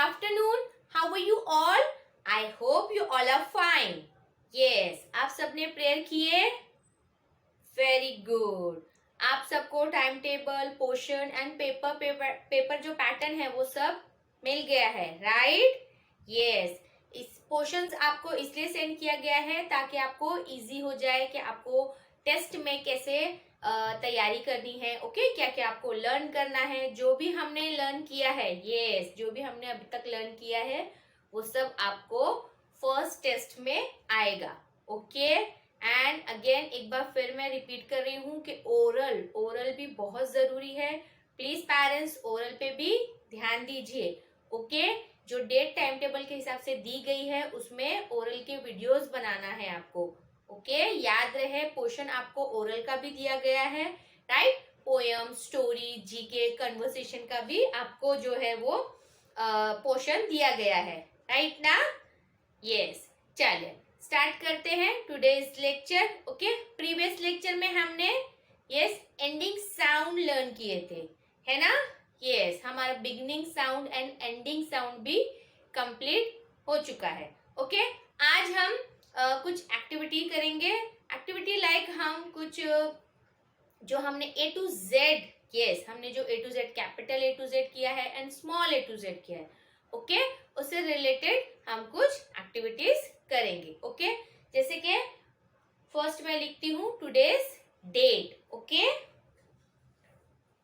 afternoon. How are you all? I hope you all are fine. Yes, आप सबने prayer किए? Very good. आप सबको time table, portion and paper जो pattern है वो सब मिल गया है, राइट? यस. इस पोर्शंस आपको इसलिए सेंड किया गया है ताकि आपको इजी हो जाए कि आपको टेस्ट में कैसे तैयारी करनी है. ओके, क्या क्या आपको लर्न करना है. जो भी हमने लर्न किया है, यस, जो भी हमने अभी तक लर्न किया है वो सब आपको फर्स्ट टेस्ट में आएगा. ओके, एंड अगेन एक बार फिर मैं रिपीट कर रही हूँ कि ओरल भी बहुत जरूरी है. प्लीज पेरेंट्स, ओरल पे भी ध्यान दीजिए. ओके, जो डेट टाइम टेबल के हिसाब से दी गई है उसमें ओरल के वीडियोस बनाना है आपको. ओके, याद रहे पोर्शन आपको ओरल का भी दिया गया है, right? Poem, story, GK, conversation का भी आपको जो है वो पोर्शन दिया गया है, राइट ना? यस, चलिए स्टार्ट करते हैं today's lecture. Okay, previous lecture में हमने यस एंडिंग साउंड लर्न किए थे, है ना? यस, हमारा beginning sound and ending sound भी कंप्लीट हो चुका है. ओके, आज हम कुछ एक्टिविटी करेंगे. एक्टिविटी लाइक हम कुछ जो हमने ए टू जेड, यस, हमने जो A to Z, capital A to Z किया है and small A to Z किया है. ओके, उससे रिलेटेड हम कुछ एक्टिविटीज करेंगे. ओके, जैसे कि फर्स्ट मैं लिखती हूँ today's date. Okay,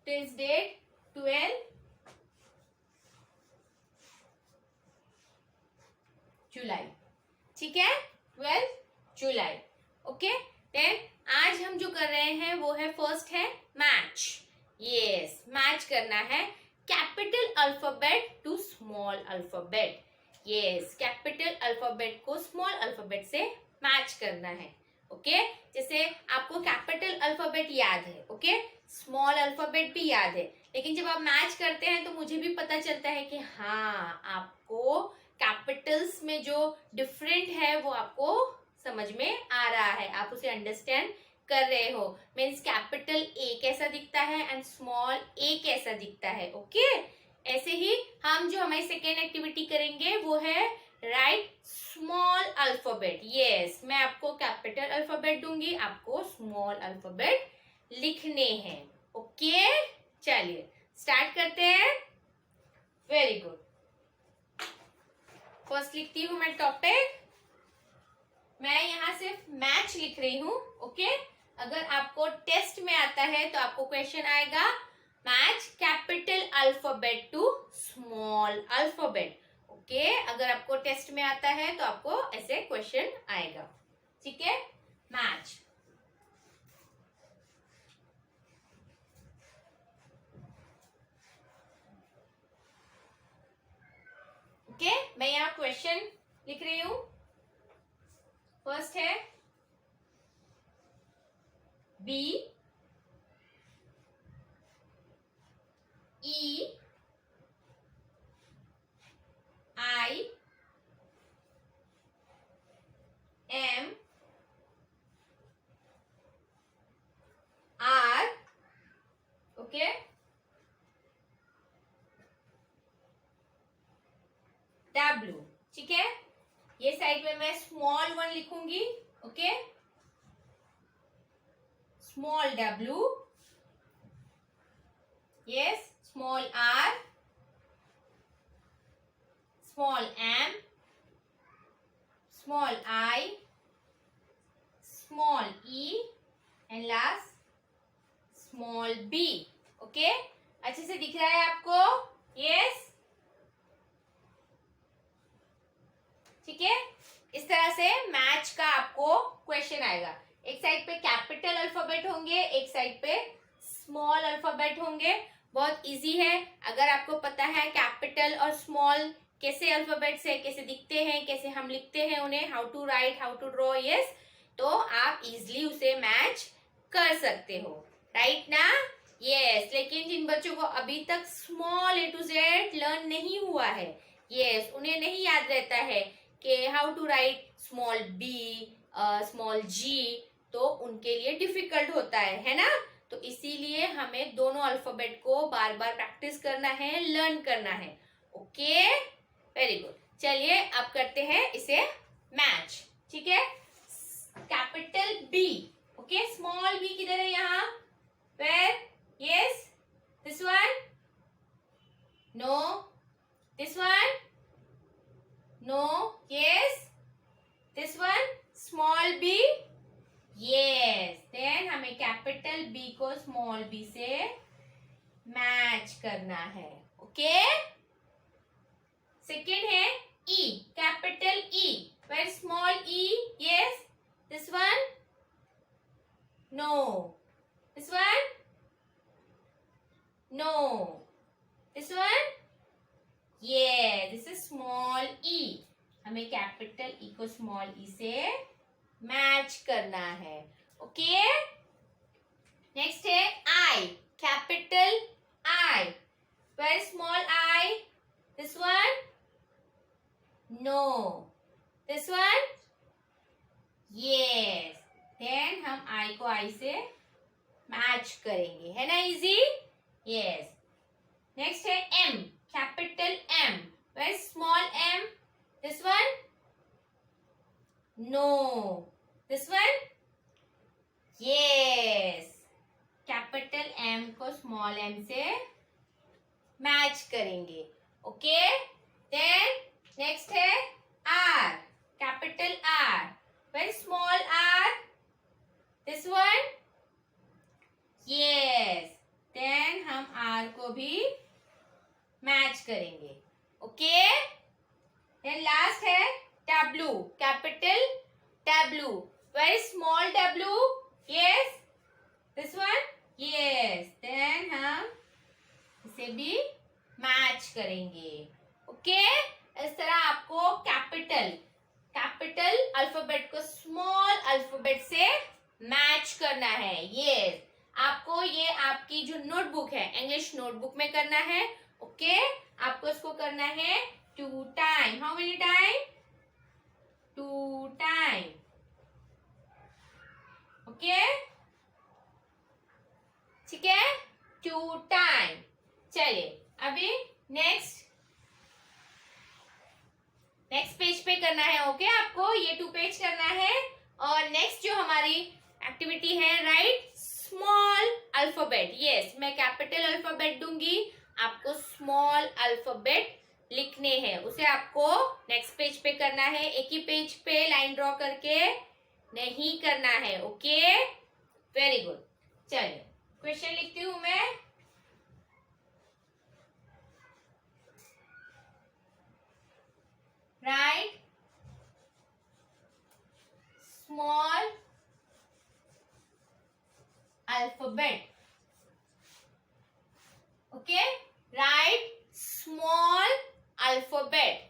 today's date 12 जुलाई. ठीक है, 12 जुलाई. ओके, देन आज हम जो कर रहे हैं वो है फर्स्ट है मैच. यस, मैच करना है capital alphabet to small alphabet. Yes, capital alphabet को स्मॉल अल्फाबेट से मैच करना है. ओके, जैसे आपको कैपिटल अल्फाबेट याद है, ओके, स्मॉल अल्फाबेट भी याद है, लेकिन जब आप मैच करते हैं तो मुझे भी पता चलता है कि हाँ, आपको कैपिटल्स में जो डिफरेंट है वो आपको समझ में आ रहा है, आप उसे अंडरस्टैंड कर रहे हो. मीन्स कैपिटल ए कैसा दिखता है एंड स्मॉल ए कैसा दिखता है. ओके, ऐसे ही हम जो हमारी सेकेंड एक्टिविटी करेंगे वो है राइट स्मॉल अल्फाबेट. यस, मैं आपको कैपिटल अल्फाबेट दूंगी, आपको स्मॉल अल्फाबेट लिखने हैं. ओके, चलिए स्टार्ट करते हैं. Very good. फर्स्ट लिखती हूं मैं टॉपिक. मैं यहाँ सिर्फ मैच लिख रही हूँ. ओके, अगर आपको टेस्ट में आता है तो आपको क्वेश्चन आएगा match capital alphabet to small alphabet. Okay, अगर आपको टेस्ट में आता है तो आपको ऐसे क्वेश्चन आएगा. ठीक है, मैच. ओके, मैं यहाँ क्वेश्चन लिख रही हूं. फर्स्ट है B E I M R. Okay, W. ठीक है, ये साइड में मैं स्मॉल वन लिखूंगी. Okay, small W. Yes, small R, small M, small I, small E and last small B. Okay, अच्छे से दिख रहा है आपको? यस, ठीक है. इस तरह से मैच का आपको क्वेश्चन आएगा. एक साइड पे कैपिटल अल्फाबेट होंगे, एक साइड पे स्मॉल अल्फाबेट होंगे. बहुत इजी है. अगर आपको पता है कैपिटल और स्मॉल कैसे अल्फाबेट्स है, कैसे दिखते हैं, कैसे हम लिखते हैं उन्हें, how to write, how to draw, yes, तो आप इजिली उसे मैच कर सकते हो, राइट ना? यस, लेकिन जिन बच्चों को अभी तक small A to Z learn नहीं हुआ है, यस, उन्हें नहीं याद रहता है कि how to write small B, small G, तो उनके लिए डिफिकल्ट होता है ना? तो इसीलिए हमें दोनों अल्फाबेट को बार बार प्रैक्टिस करना है, लर्न करना है. ओके, चलिए अब करते हैं इसे मैच, ठीक है। Capital B, okay, small B किधर है यहाँ? Where? Yes, this one, no, this one, no, yes, this one, small B, yes. Then हमें कैपिटल बी को स्मॉल बी से मैच करना है, ओके। सेकेंड है E, capital E, where small E, yes, this one, no, this one, no, this one, ये this is small E. हमें capital ई को small ई से मैच करना है, ओके। नेक्स्ट है I, capital I, where small I, this one, no, this one, yes. Then हम I को I से मैच करेंगे, है ना, इजी, यस। नेक्स्ट है M, capital M, where small M, this one, no, this one, yes. Capital M को small M से match करेंगे, ओके। देन नेक्स्ट है R, capital R, very small R, this one, yes. Then हम R को भी match करेंगे, okay. Then last है W, capital W, very small W, yes, this one, yes. Then हम इसे भी मैच करेंगे, ओके। इस तरह आपको कैपिटल अल्फाबेट को स्मॉल अल्फाबेट से मैच करना है, यस। आपको ये आपकी जो नोटबुक है, इंग्लिश नोटबुक में करना है, ओके। आपको इसको करना है 2 time. How many time? 2 time, okay, ठीक है, 2 टाइम। चलिए अभी नेक्स्ट पेज पे करना है, ओके। आपको ये 2 पेज करना है। और नेक्स्ट जो हमारी एक्टिविटी है, राइट स्मॉल अल्फाबेट, यस। मैं कैपिटल अल्फाबेट दूंगी, आपको स्मॉल अल्फाबेट लिखने हैं, उसे आपको नेक्स्ट पेज पे करना है। एक ही पेज पे लाइन ड्रॉ करके नहीं करना है, ओके। Very good. चलिए क्वेश्चन लिखती हूं मैं। Right small alphabet, okay, right small alphabet.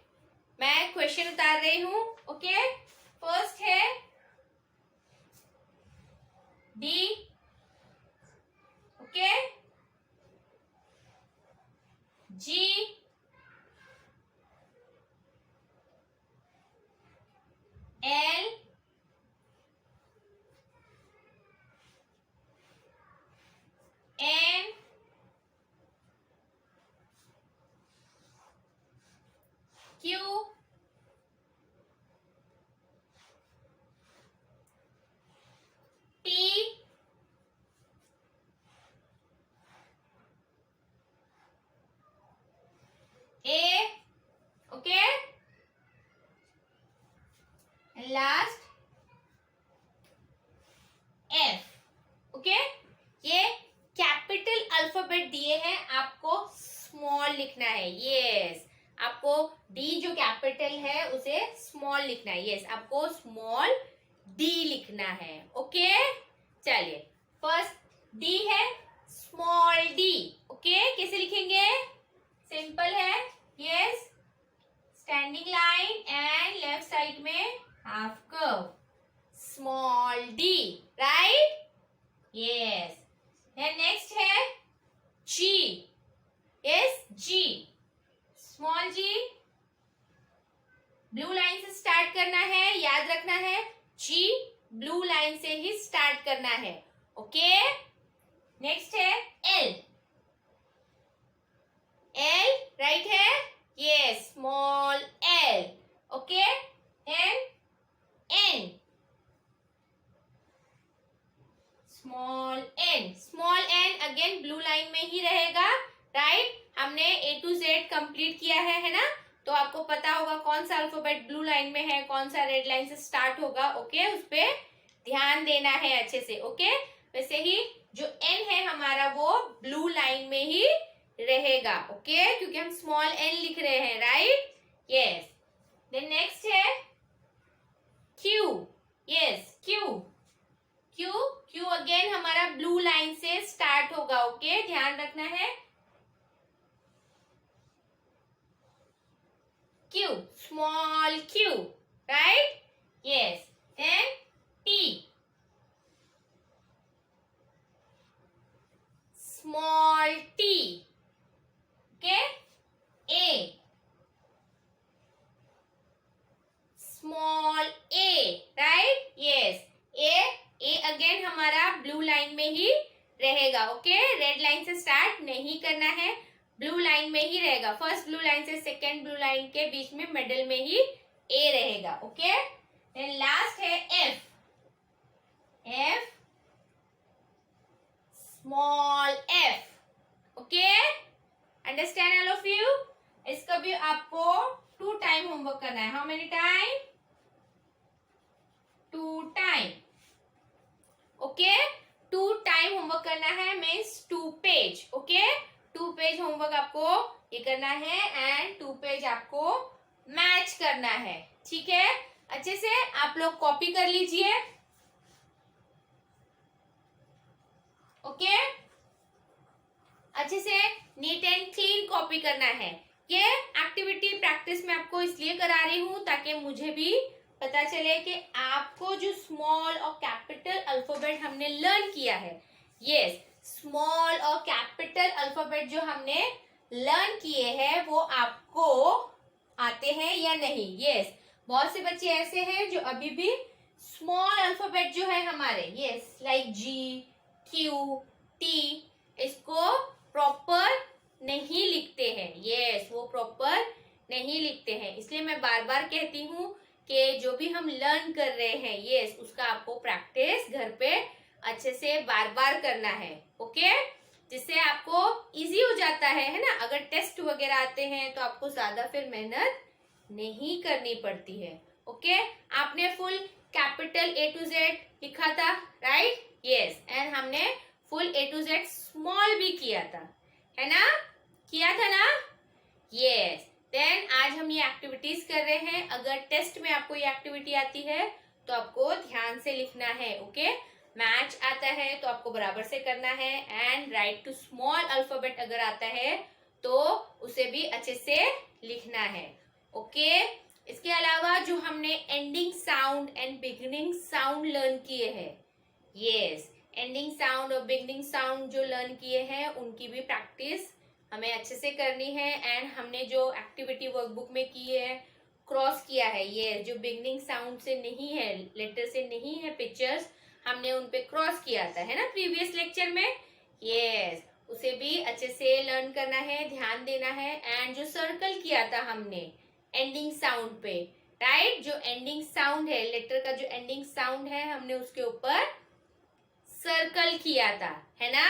मैं क्वेश्चन उतार रही हूं, ओके। फर्स्ट है डी, ओके, जी, एल, एन, क्यू, टी, ए, ओके, लास्ट एफ, ओके। ये कैपिटल अल्फाबेट दिए हैं, आपको स्मॉल लिखना है, यस। आपको डी जो कैपिटल है उसे स्मॉल लिखना है, यस। आपको स्मॉल डी लिखना है, ओके। चलिए फर्स्ट डी है, स्मॉल डी, ओके। कैसे लिखेंगे? सिंपल है, yes. Standing line and left side में half curve, small D, right, yes. Next है G, yes, G, small G, blue line से स्टार्ट करना है, याद रखना है, जी ब्लू लाइन से ही स्टार्ट करना है, ओके। नेक्स्ट है एल, एल राइट है, यस, स्मॉल एल, कंप्लीट किया है ना, तो आपको पता होगा कौन सा अल्फाबेट ब्लू लाइन में है, कौन सा रेड लाइन से स्टार्ट होगा। ओके, उस पे ध्यान देना है अच्छे से। ओके, वैसे ही जो एन है हमारा वो ब्लू लाइन में ही रहेगा। ओके, क्योंकि हम स्मॉल एन लिख रहे हैं, राइट? यस। देन नेक्स्ट है Q. Yes, Q. Q, Q again हमारा ब्लू लाइन से स्टार्ट होगा। ओके, ध्यान रखना है। Q, small Q, right? Yes. Then T, small t. Okay, a, small a, right? Yes, a again हमारा blue line में ही रहेगा। ओके, रेड लाइन से स्टार्ट नहीं करना है, ब्लू लाइन में ही रहेगा। फर्स्ट ब्लू लाइन से सेकेंड ब्लू लाइन के बीच में मिडिल में ही a रहेगा। ओके, देन लास्ट है f। f, small f. Okay, understand all of you? इसका भी आपको 2 टाइम होमवर्क करना है। How many time? 2 time. Okay, 2 time homework करना है, means 2 page. Okay, 2 page homework आपको ये करना है एंड 2 पेज आपको मैच करना है। ठीक है, अच्छे से आप लोग कॉपी कर लीजिए। ओके, अच्छे से नीट एंड क्लीन कॉपी करना है। ये एक्टिविटी प्रैक्टिस में आपको इसलिए करा रही हूँ ताकि मुझे भी पता चले कि आपको जो स्मॉल और कैपिटल अल्फाबेट हमने लर्न किया है, यस, स्मॉल और कैपिटल अल्फाबेट जो हमने लर्न किए हैं वो आपको आते हैं या नहीं। यस, बहुत से बच्चे ऐसे हैं जो अभी भी स्मॉल अल्फाबेट जो है हमारे, यस, लाइक जी, क्यू, टी, इसको प्रॉपर नहीं लिखते हैं। यस, वो प्रॉपर नहीं लिखते हैं। इसलिए मैं बार बार कहती हूँ कि जो भी हम लर्न कर रहे हैं, यस, उसका आपको प्रैक्टिस घर पे अच्छे से बार बार करना है। ओके, जिससे आपको इजी हो जाता है ना। अगर टेस्ट वगैरह आते हैं तो आपको ज्यादा फिर मेहनत नहीं करनी पड़ती है। ओके, आपने full capital A to Z लिखा था, राइट? यस, एंड हमने full A to Z small भी किया था, है ना? किया था ना? यस। देन आज हम ये एक्टिविटीज कर रहे हैं। अगर टेस्ट में आपको ये एक्टिविटी आती है तो आपको ध्यान से लिखना है। ओके, मैच आता है तो आपको बराबर से करना है and write to small alphabet अगर आता है तो उसे भी अच्छे से लिखना है। ओके, इसके अलावा जो हमने ending sound and beginning sound learn किए हैं, यस, एंडिंग साउंड और बिगनिंग साउंड जो लर्न किए हैं उनकी भी प्रैक्टिस हमें अच्छे से करनी है। एंड हमने जो एक्टिविटी वर्कबुक में की है, क्रॉस किया है, ये जो बिगनिंग साउंड से नहीं है, लेटर से नहीं है, पिक्चर्स हमने उन पे क्रॉस किया था, है ना, प्रीवियस लेक्चर में। यस, उसे भी अच्छे से लर्न करना है, ध्यान देना है। एंड जो सर्कल किया था हमने एंडिंग साउंड पे, राइट, जो एंडिंग साउंड है, लेटर का जो एंडिंग साउंड है, हमने उसके ऊपर सर्कल किया था, है ना?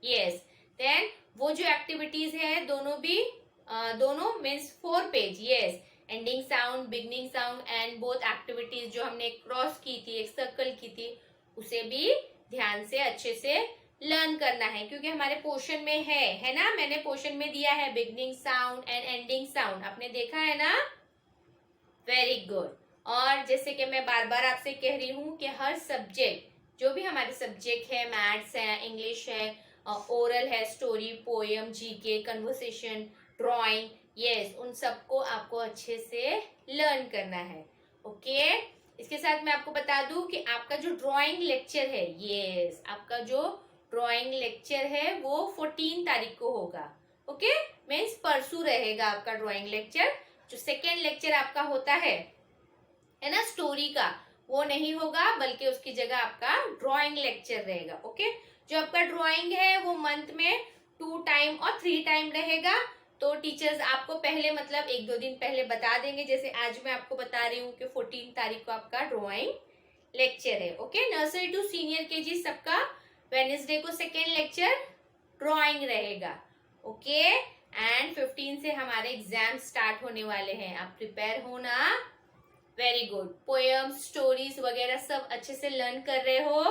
यस। देन वो जो एक्टिविटीज है दोनों means 4 page, yes, ending sound, beginning sound and both activities जो हमने क्रॉस की थी, एक सर्कल की थी, उसे भी ध्यान से अच्छे से लर्न करना है क्योंकि हमारे पोर्शन में है ना। मैंने पोर्शन में दिया है beginning sound and ending sound, आपने देखा है ना? Very good. और जैसे कि मैं बार बार आपसे कह रही हूँ कि हर सब्जेक्ट, जो भी हमारे सब्जेक्ट है, मैथ्स है, इंग्लिश है, ओरल है, story, poem, GK, conversation, drawing, yes, उन सबको आपको अच्छे से लर्न करना है। ओके, इसके साथ मैं आपको बता दूं कि आपका जो ड्राइंग लेक्चर है, यस, आपका जो ड्राइंग लेक्चर है वो 14 तारीख को होगा। ओके, मीन्स परसों रहेगा आपका ड्राइंग लेक्चर। जो सेकेंड लेक्चर आपका होता है ना स्टोरी का, वो नहीं होगा, बल्कि उसकी जगह आपका ड्राइंग लेक्चर रहेगा। ओके, जो आपका ड्राइंग है वो मंथ में 2 टाइम और 3 टाइम रहेगा। तो टीचर्स आपको पहले मतलब 1-2 दिन पहले बता देंगे, जैसे आज मैं आपको बता रही हूँ कि 14 तारीख को आपका ड्राइंग लेक्चर है। Okay, nursery to senior KG सबका वेडनेसडे को सेकेंड लेक्चर ड्राइंग रहेगा। ओके, एंड 15 से हमारे एग्जाम स्टार्ट होने वाले हैं. आप प्रिपेयर हो ना? Very good. पोएम्स, स्टोरीज वगैरह सब अच्छे से लर्न कर रहे हो?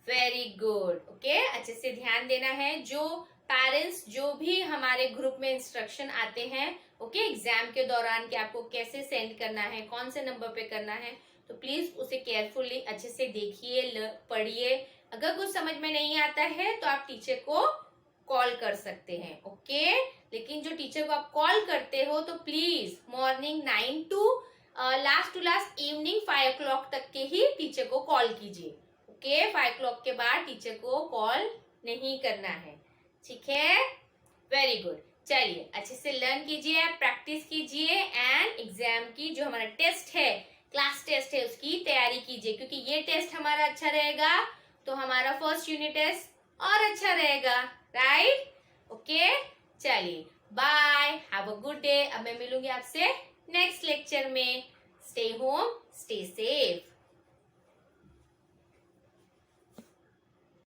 Very good. ओके, अच्छे से ध्यान देना है. जो पेरेंट्स जो भी हमारे ग्रुप में इंस्ट्रक्शन आते हैं ओके एग्जाम के दौरान कि आपको कैसे सेंड करना है, कौन से नंबर पे करना है, तो प्लीज उसे केयरफुली अच्छे से देखिए, पढ़िए. अगर कुछ समझ में नहीं आता है तो आप टीचर को कॉल कर सकते हैं. ओके लेकिन जो टीचर को आप कॉल करते हो तो please morning 9 to last to last evening 5 o'clock तक के ही टीचर को कॉल कीजिए. ओके 5 o'clock के बाद टीचर को कॉल नहीं करना है. ठीक है, वेरी गुड. चलिए अच्छे से लर्न कीजिए, प्रैक्टिस कीजिए एंड एग्जाम की जो हमारा टेस्ट है, क्लास टेस्ट है, उसकी तैयारी कीजिए. क्योंकि ये टेस्ट हमारा अच्छा रहेगा तो हमारा फर्स्ट यूनिट टेस्ट और अच्छा रहेगा. राइट? ओके चलिए bye, have a good day. अब मैं मिलूंगी आपसे नेक्स्ट लेक्चर में. Stay home, stay safe.